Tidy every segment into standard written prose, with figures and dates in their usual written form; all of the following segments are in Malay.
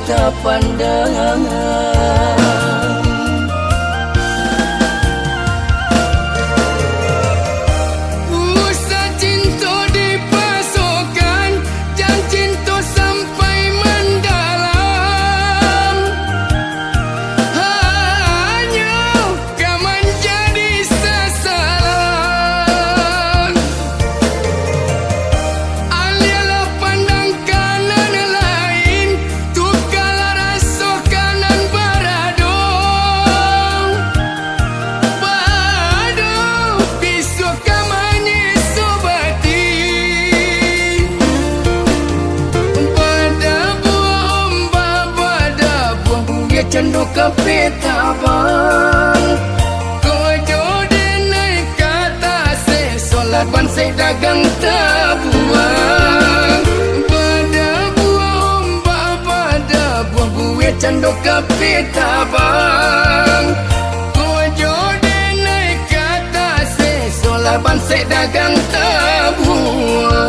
tak pandang. Cendu kepita bang Kojo denai kata se Solat ban se dagang tabuang Pada buah ombak pada buah buih cendu kepita bang Kojo denai kata se Solat ban se dagang tabuang.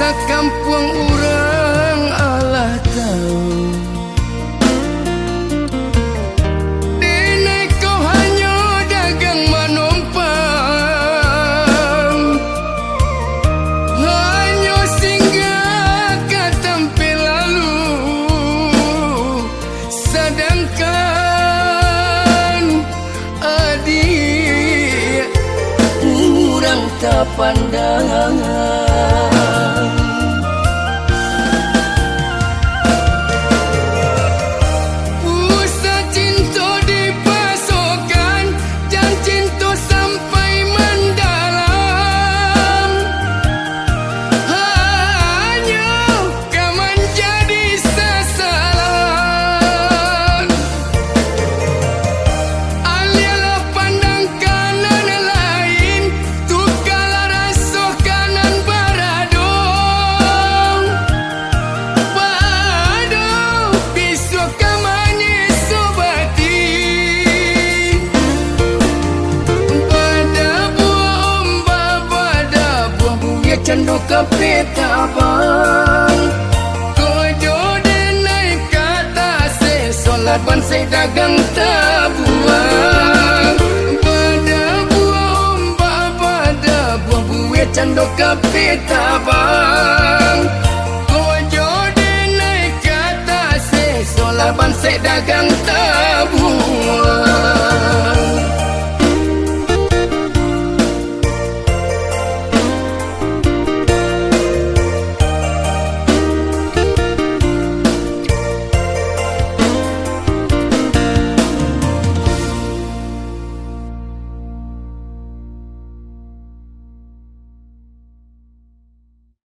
Sakampung urang Allah tahu Denai kau hanya dagang manumpang Hanya singgah ke tampil lalu Sedangkan adik Urang tak pandang. Cendu kepita bang Kojo denai kata se Solat ban se dagang tabuang Pada buah ombak pada buah buih cendu kepita bang Kojo denai kata se Solat ban se dagang tabuang.